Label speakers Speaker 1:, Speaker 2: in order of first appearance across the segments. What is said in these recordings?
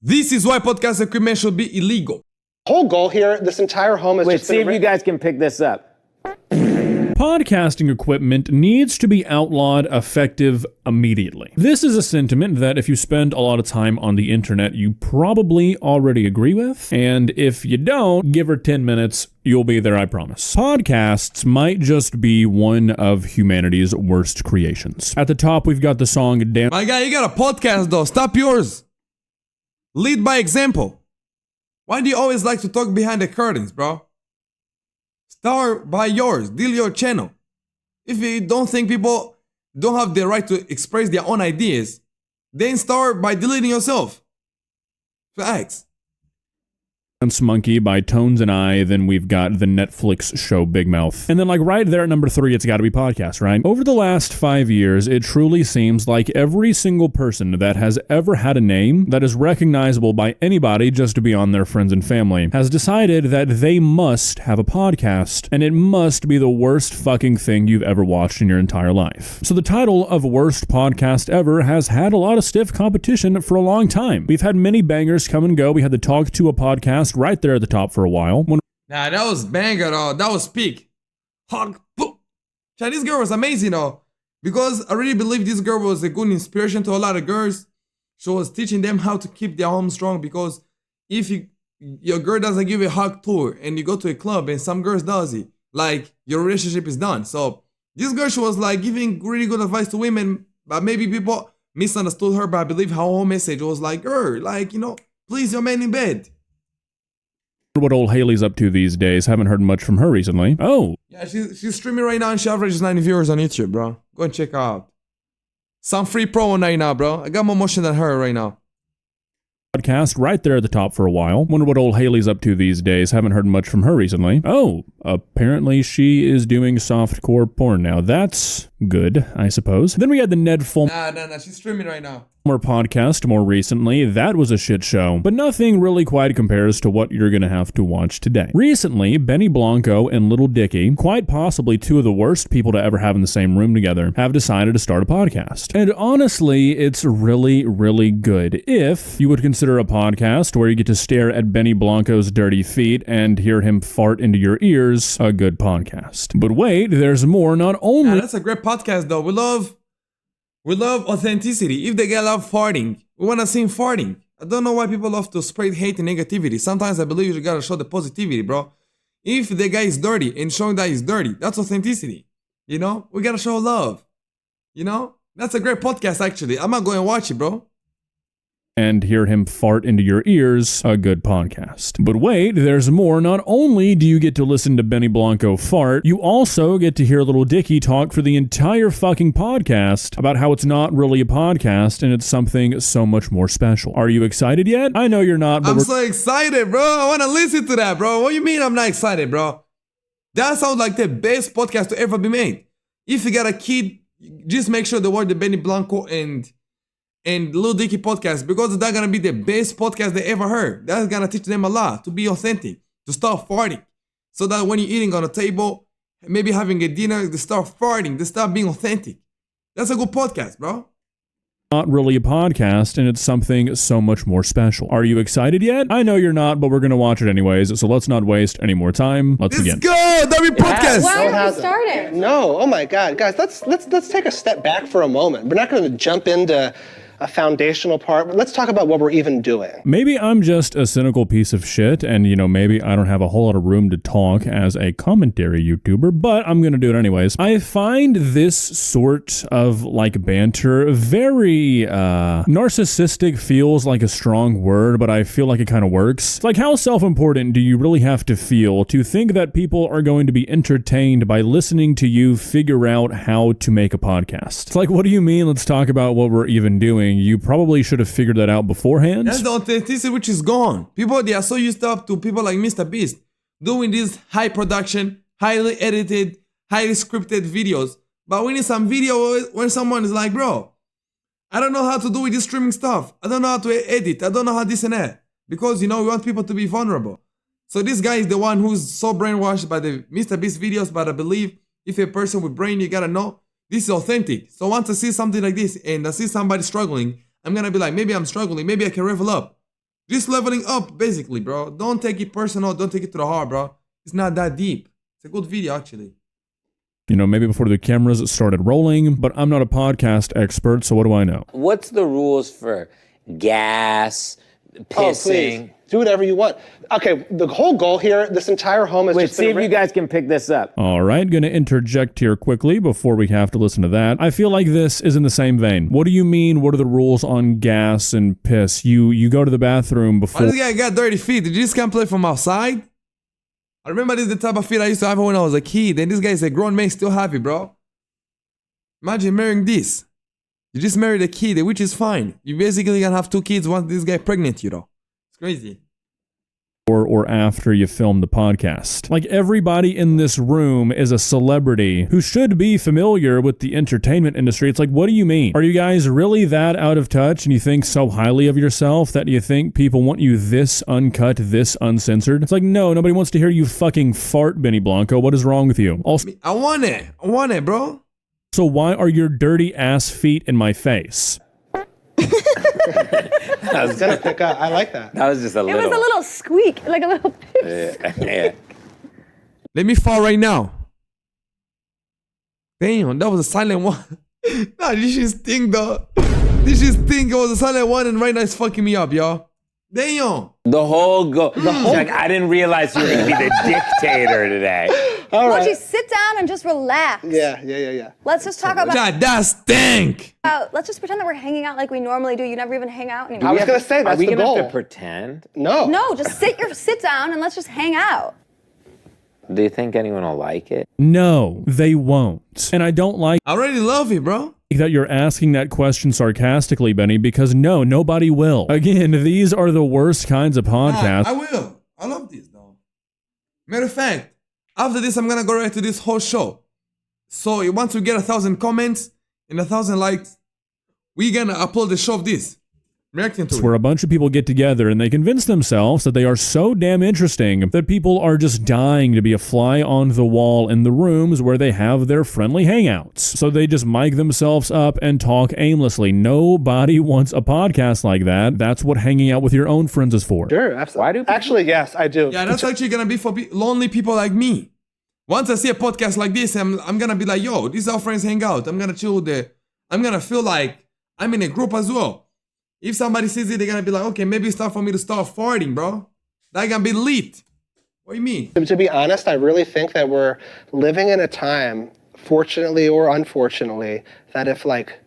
Speaker 1: This is why podcast equipment should be illegal.
Speaker 2: Whole goal here, this entire home is
Speaker 3: Wait,
Speaker 2: just
Speaker 3: see if you guys can pick this up.
Speaker 4: Podcasting equipment needs to be outlawed effective immediately. This is a sentiment that if you spend a lot of time on the internet, you probably already agree with. And if you don't, give her 10 minutes, you'll be there, I promise. Podcasts might just be one of humanity's worst creations. At the top, we've got the song Damn.
Speaker 1: My guy, you got a podcast though. Stop yours. Lead by example. Why do you always like to talk behind the curtains, bro? Start by yours. Deal your channel. If you don't think people don't have the right to express their own ideas, then start by deleting yourself. Facts.
Speaker 4: Dance Monkey by Tones and I, then we've got the Netflix show Big Mouth. And then like right there at number 3, it's gotta be podcast, right? Over the last 5 years, it truly seems like every single person that has ever had a name that is recognizable by anybody just beyond their friends and family has decided that they must have a podcast, and it must be the worst fucking thing you've ever watched in your entire life. So the title of Worst Podcast Ever has had a lot of stiff competition for a long time. We've had many bangers come and go. We had the Talk to a Podcast right there at the top for a while.
Speaker 1: Nah, that was banger, though. That was peak. Hug, boom. This girl was amazing, though. Because I really believe this girl was a good inspiration to a lot of girls. She was teaching them how to keep their home strong. Because if your girl doesn't give you a hug tour and you go to a club and some girls does it, like your relationship is done. So this girl, she was like giving really good advice to women, but maybe people misunderstood her. But I believe her whole message was like, girl, like, please your man in bed.
Speaker 4: What old Haley's up to these days. Haven't heard much from her recently. Oh.
Speaker 1: Yeah, she's streaming right now and she averages 90 viewers on YouTube, bro. Go and check her out. Some free promo right now, bro. I got more motion than her right now.
Speaker 4: Podcast right there at the top for a while. Wonder what old Haley's up to these days. Haven't heard much from her recently. Oh, apparently she is doing softcore porn now. That's good, I suppose. Then we had the Ned Fulmer.
Speaker 1: Nah. She's streaming right now.
Speaker 4: Podcast more recently. That was a shit show, but nothing really quite compares to what you're gonna have to watch today. Recently, Benny Blanco and Little Dicky, quite possibly two of the worst people to ever have in the same room together, have decided to start a podcast. And honestly, it's really, really good if you would consider a podcast where you get to stare at Benny Blanco's dirty feet and hear him fart into your ears, a good podcast. But wait, there's more. Not only
Speaker 1: that's a great podcast though. We love authenticity. If the guy love farting, we want to see him farting. I don't know why people love to spread hate and negativity. Sometimes I believe you gotta show the positivity, bro. If the guy is dirty and showing that he's dirty, that's authenticity. We gotta show love. That's a great podcast actually. I'm not going to watch it, bro.
Speaker 4: And hear him fart into your ears, a good podcast. But wait, there's more. Not only do you get to listen to Benny Blanco fart, you also get to hear Little Dicky talk for the entire fucking podcast about how it's not really a podcast and it's something so much more special. Are you excited yet? I know you're not, but
Speaker 1: I'm so excited, bro. I want to listen to that, bro. What do you mean I'm not excited, bro? That sounds like the best podcast to ever be made. If you got a kid, just make sure the word the Benny Blanco and Lil Dicky podcast, because that's gonna be the best podcast they ever heard. That's gonna teach them a lot to be authentic, to stop farting, so that when you're eating on a table, maybe having a dinner, they start farting, they start being authentic. That's a good podcast, bro.
Speaker 4: Not really a podcast, and it's something so much more special. Are you excited yet? I know you're not, but we're gonna watch it anyways, so let's not waste any more time. Let's begin.
Speaker 1: Let's go! W podcast!
Speaker 5: Why are we starting?
Speaker 2: No, oh my God, guys, let's take a step back for a moment. We're not going to jump into a foundational part. Let's talk about what we're even doing.
Speaker 4: Maybe I'm just a cynical piece of shit, and maybe I don't have a whole lot of room to talk as a commentary YouTuber, but I'm gonna do it anyways. I find this sort of banter very narcissistic. Feels like a strong word, but I feel like it kind of works. It's like, how self-important do you really have to feel to think that people are going to be entertained by listening to you figure out how to make a podcast? It's like, what do you mean? Let's talk about what we're even doing. You probably should have figured that out beforehand.
Speaker 1: That's the authenticity which is gone. People, they are so used up to people like Mr. Beast doing these high production, highly edited, highly scripted videos. But we need some video where someone is like, bro, I don't know how to do with this streaming stuff. I don't know how to edit. I don't know how this and that. Because, we want people to be vulnerable. So this guy is the one who's so brainwashed by the Mr. Beast videos. But I believe if a person with brain, you gotta know, this is authentic. So once I see something like this and I see somebody struggling, I'm gonna be like, maybe I'm struggling, maybe I can level up. Just leveling up, basically, bro. Don't take it personal. Don't take it to the heart, bro. It's not that deep. It's a good video, actually.
Speaker 4: You know, maybe before the cameras started rolling, but I'm not a podcast expert, so what do I know?
Speaker 3: What's the rules for gas, pissing?
Speaker 2: Oh, please. Do whatever you want. Okay, the whole goal here, this entire home is
Speaker 3: Wait,
Speaker 2: just
Speaker 3: see if you guys can pick this up.
Speaker 4: All right, gonna interject here quickly before we have to listen to that. I feel like this is in the same vein. What do you mean? What are the rules on gas and piss? You go to the bathroom before...
Speaker 1: Why this guy got dirty feet? Did you just come play from outside? I remember this is the type of feet I used to have when I was a kid. And this guy is a grown man still happy, bro. Imagine marrying this. You just married a kid, which is fine. You basically gonna have 2 kids once this guy pregnant you, though. It's crazy.
Speaker 4: Or after you film the podcast. Like, everybody in this room is a celebrity who should be familiar with the entertainment industry. It's like, what do you mean? Are you guys really that out of touch and you think so highly of yourself that you think people want you this uncut, this uncensored? It's like, no, nobody wants to hear you fucking fart, Benny Blanco. What is wrong with you? Also,
Speaker 1: I want it, bro.
Speaker 4: so why are your dirty ass feet in my face?
Speaker 2: I was gonna pick up. I like that.
Speaker 3: That was just a
Speaker 5: It
Speaker 3: little.
Speaker 5: was a little squeak, like a little piss.
Speaker 3: Yeah.
Speaker 1: Let me fall right now. Damn, that was a silent one. Nah, this shit stink, though. This shit stink. It was a silent one, and right now it's fucking me up, y'all. Damn.
Speaker 3: The whole go. Like, I didn't realize you were gonna be the dictator today.
Speaker 2: All right.
Speaker 5: Mochi, sit down and just relax.
Speaker 2: Yeah.
Speaker 5: Let's just talk about.
Speaker 1: God, that stink.
Speaker 5: Let's just pretend that we're hanging out like we normally do. You never even hang out anymore.
Speaker 2: I was gonna say,
Speaker 3: Are
Speaker 2: that's
Speaker 3: we
Speaker 2: the
Speaker 3: gonna
Speaker 2: goal.
Speaker 3: have to pretend?
Speaker 2: No.
Speaker 5: No, just sit down and let's just hang out.
Speaker 3: Do you think anyone will like it?
Speaker 4: No, they won't. And I don't like
Speaker 1: I already love it, bro.
Speaker 4: that you're asking that question sarcastically, Benny, because no, nobody will. Again, these are the worst kinds of podcasts.
Speaker 1: I will. I love this, though. Matter of fact, after this, I'm gonna go right to this whole show. So once we get 1,000 comments and 1,000 likes, we're gonna upload the show of this. Reacting to
Speaker 4: Where
Speaker 1: it.
Speaker 4: a bunch of people get together and they convince themselves that they are so damn interesting that people are just dying to be a fly on the wall in the rooms where they have their friendly hangouts. So they just mic themselves up and talk aimlessly. Nobody wants a podcast like that. That's what hanging out with your own friends is for.
Speaker 2: Sure, absolutely.
Speaker 3: Why do people-
Speaker 2: Actually, yes, I do.
Speaker 1: Yeah, that's actually gonna be for lonely people like me. Once I see a podcast like this, I'm gonna be like, yo, this is how friends hang out. I'm gonna chill with it. I'm gonna feel like I'm in a group as well. If somebody sees it, they're gonna be like, okay, maybe it's time for me to start farting, bro. That gonna be lit. What do you mean?
Speaker 2: To be honest, I really think that we're living in a time, fortunately or unfortunately, that if like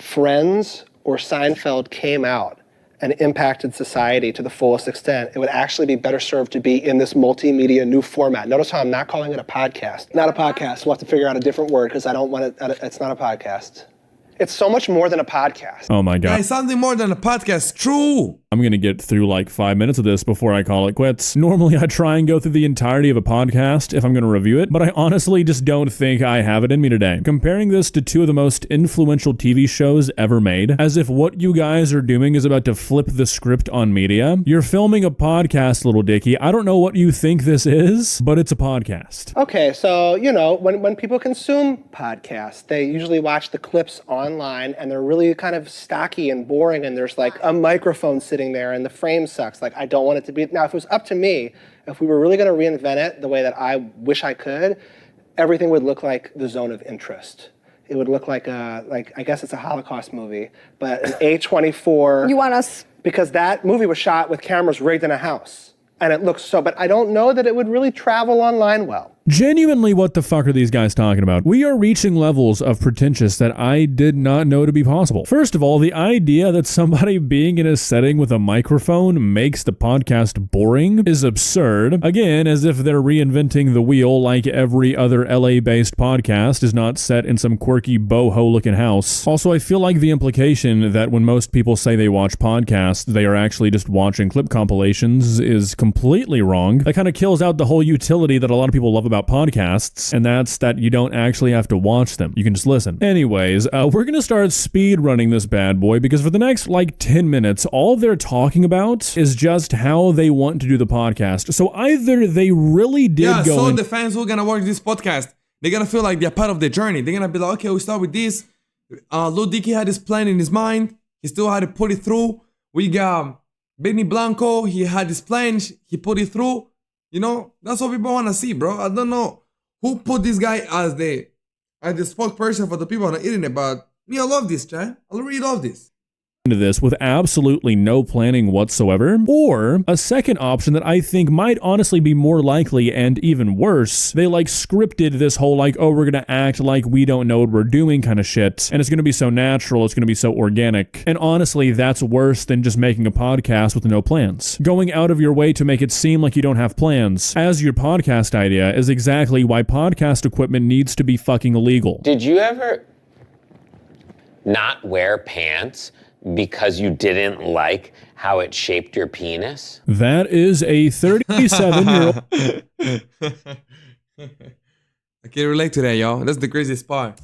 Speaker 2: Friends or Seinfeld came out and impacted society to the fullest extent, it would actually be better served to be in this multimedia new format. Notice how I'm not calling it a podcast. Not a podcast. We'll have to figure out a different word because I don't want it. It's not a podcast. It's so much more than a podcast.
Speaker 4: Oh my
Speaker 1: Yeah,
Speaker 4: God.
Speaker 1: it's something more than a podcast. True.
Speaker 4: I'm going to get through like 5 minutes of this before I call it quits. Normally, I try and go through the entirety of a podcast if I'm going to review it, but I honestly just don't think I have it in me today. Comparing this to 2 of the most influential TV shows ever made, as if what you guys are doing is about to flip the script on media. You're filming a podcast, little Dicky. I don't know what you think this is, but it's a podcast.
Speaker 2: Okay, so, you know, when people consume podcasts, they usually watch the clips online and they're really kind of stocky and boring and there's like a microphone sitting there and the frame sucks. Like, I don't want it to be. Now, if it was up to me, if we were really going to reinvent it the way that I wish I could, everything would look like The Zone of Interest. It would look like I guess it's a Holocaust movie, but an A24.
Speaker 5: You want us?
Speaker 2: Because that movie was shot with cameras rigged in a house. And it looks so, but I don't know that it would really travel online well.
Speaker 4: Genuinely, what the fuck are these guys talking about? We are reaching levels of pretentious that I did not know to be possible. First of all, the idea that somebody being in a setting with a microphone makes the podcast boring is absurd. Again, as if they're reinventing the wheel like every other LA-based podcast is not set in some quirky boho-looking house. Also, I feel like the implication that when most people say they watch podcasts, they are actually just watching clip compilations is completely wrong. That kind of kills out the whole utility that a lot of people love about podcasts, and that's that you don't actually have to watch them. You can just listen. Anyways, we're gonna start speed running this bad boy because for the next like 10 minutes, all they're talking about is just how they want to do the podcast. So either they really did
Speaker 1: Yeah,
Speaker 4: go
Speaker 1: so
Speaker 4: in-
Speaker 1: the fans who are gonna watch this podcast, they're gonna feel like they're part of the journey. They're gonna be like, okay, we start with this. Lil Dicky had this plan in his mind. He still had to put it through. We got Benny Blanco, he had his plan, he put it through. You know, that's what people want to see, bro. I don't know who put this guy as the spokesperson for the people on the internet, but me, I love this, chat. I really love this.
Speaker 4: Into this with absolutely no planning whatsoever, or a second option that I think might honestly be more likely and even worse. They like scripted this whole like, oh, we're gonna act like we don't know what we're doing kind of shit, and it's gonna be so natural, it's gonna be so organic. And honestly, that's worse than just making a podcast with no plans. Going out of your way to make it seem like you don't have plans as your podcast idea is exactly why podcast equipment needs to be fucking illegal.
Speaker 3: Did you ever not wear pants because you didn't like how it shaped your penis?
Speaker 4: That is a 37-year-old.
Speaker 1: I can relate to that, y'all. That's the craziest part.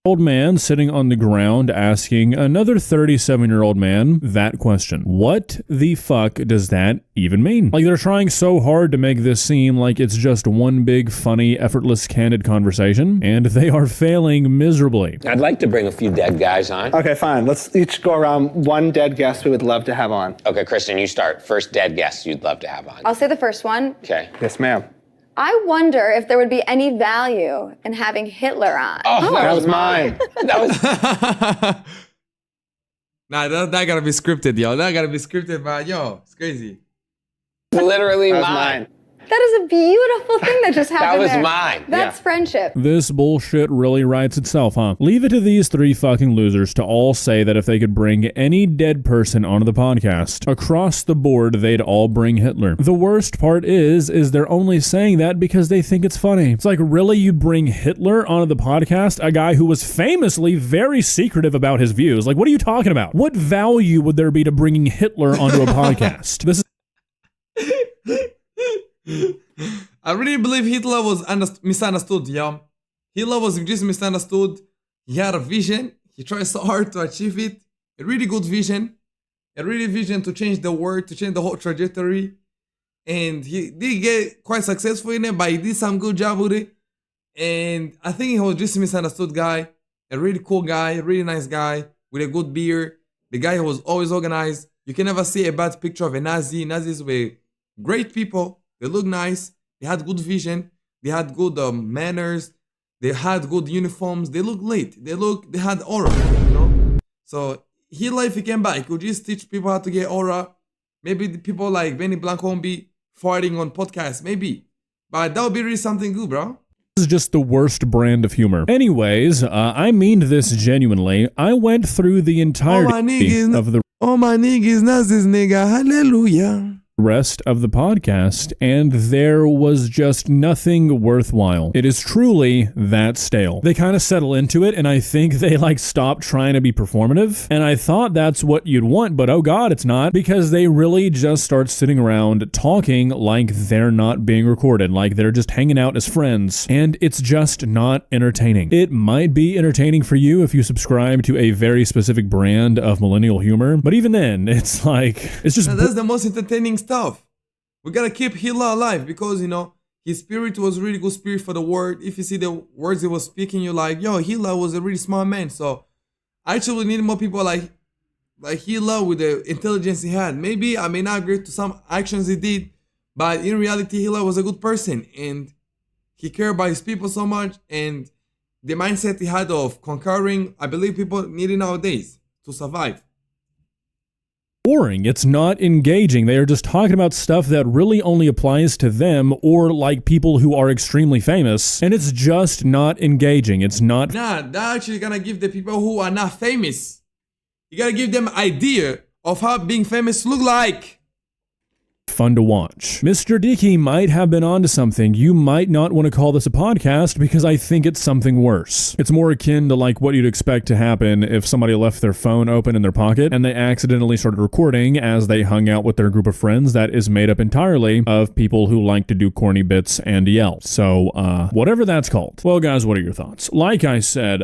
Speaker 4: Old man sitting on the ground asking another 37-year-old man that question. What the fuck does that even mean? Like, they're trying so hard to make this seem like it's just one big, funny, effortless, candid conversation, and they are failing miserably.
Speaker 3: I'd like to bring a few dead guys on.
Speaker 2: Okay, fine. Let's each go around one dead guest we would love to have on.
Speaker 3: Okay, Kristen, you start. First dead guest you'd love to have on.
Speaker 5: I'll say the first one.
Speaker 3: Okay.
Speaker 2: Yes, ma'am.
Speaker 5: I wonder if there would be any value in having Hitler on.
Speaker 3: Oh,
Speaker 2: That was mine.
Speaker 3: That was
Speaker 1: Nah, that gotta be scripted, yo. That gotta be scripted, but yo, it's crazy.
Speaker 3: literally
Speaker 2: That was
Speaker 3: mine.
Speaker 2: mine.
Speaker 5: That is a beautiful thing that just happened
Speaker 3: was
Speaker 5: there.
Speaker 3: mine.
Speaker 5: That's friendship.
Speaker 4: This bullshit really writes itself, huh? Leave it to these three fucking losers to all say that if they could bring any dead person onto the podcast, across the board, they'd all bring Hitler. The worst part is they're only saying that because they think it's funny. It's like, really, you'd bring Hitler onto the podcast? A guy who was famously very secretive about his views. Like, what are you talking about? What value would there be to bringing Hitler onto a podcast? This is
Speaker 1: I really believe Hitler was misunderstood, yo. Hitler was just misunderstood. He had a vision. He tried so hard to achieve it. A really good vision. A really vision to change the world, to change the whole trajectory. And he did get quite successful in it, but he did some good job with it. And I think he was just a misunderstood guy. A really cool guy, a really nice guy with a good beard. The guy who was always organized. You can never see a bad picture of a Nazi. Nazis were great people. They look nice. They had good vision. They had good manners. They had good uniforms. They look lit. They had aura, you know? So Hitler, if he came back, he could just teach people how to get aura. Maybe the people like Benny Blanco won't be farting on podcasts. Maybe. But that would be really something good, bro.
Speaker 4: is just the worst brand of humor. Anyways, I mean this genuinely. I went through the entirety of the
Speaker 1: Oh my niggas, Nazis nigga, hallelujah.
Speaker 4: rest of the podcast, and there was just nothing worthwhile. It is truly that stale. They kind of settle into it, and I think they like stop trying to be performative, and I thought that's what you'd want, but oh god, it's not, because they really just start sitting around talking like they're not being recorded, like they're just hanging out as friends, and it's just not entertaining. It might be entertaining for you if you subscribe to a very specific brand of millennial humor, but even then, it's like, it's just...
Speaker 1: That's the most entertaining stuff. We gotta keep Hitler alive because, you know, his spirit was a really good spirit for the world. If you see the words he was speaking, you're like, yo, Hitler was a really smart man. So I actually need more people like Hitler with the intelligence he had. Maybe I may not agree to some actions he did, but in reality, Hitler was a good person and he cared about his people so much, and the mindset he had of conquering, I believe people need it nowadays to survive.
Speaker 4: Boring. It's not engaging. They are just talking about stuff that really only applies to them or like people who are extremely famous, and it's just not engaging. It's not...
Speaker 1: Nah, that actually gonna give the people who are not famous, you gotta give them an idea of how being famous look like.
Speaker 4: fun to watch. Mr. Dickey might have been onto something. You might not want to call this a podcast because I think it's something worse. It's more akin to like what you'd expect to happen if somebody left their phone open in their pocket and they accidentally started recording as they hung out with their group of friends that is made up entirely of people who like to do corny bits and yell. So, whatever that's called. Well, guys, what are your thoughts? Like I said,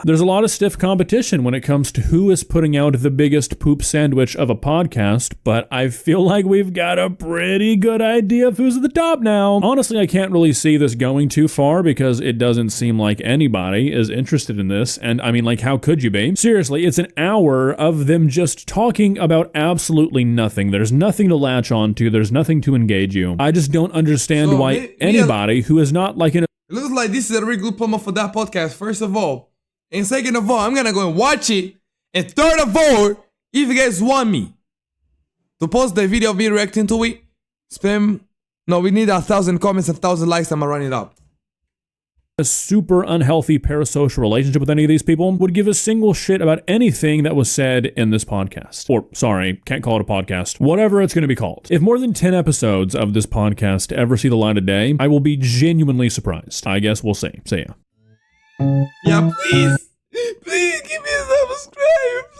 Speaker 4: there's a lot of stiff competition when it comes to who is putting out the biggest poop sandwich of a podcast, but I feel like we've got a pretty good idea of who's at the top now. Honestly, I can't really see this going too far because it doesn't seem like anybody is interested in this. And I mean, like, how could you be? Seriously, it's an hour of them just talking about absolutely nothing. There's nothing to latch on to. There's nothing to engage you. I just don't understand why anybody who is not like in a...
Speaker 1: It looks like this is a really good promo for that podcast, first of all. And second of all, I'm gonna go and watch it. And third of all, if you guys want me to post the video of me reacting to it, we need 1,000 comments and 1,000 likes, I'ma run it up.
Speaker 4: A super unhealthy parasocial relationship with any of these people would give a single shit about anything that was said in this podcast. Or, sorry, can't call it a podcast. Whatever it's going to be called. If more than 10 episodes of this podcast ever see the light of day, I will be genuinely surprised. I guess we'll see. See ya.
Speaker 1: Yeah, please. Please give me a subscribe.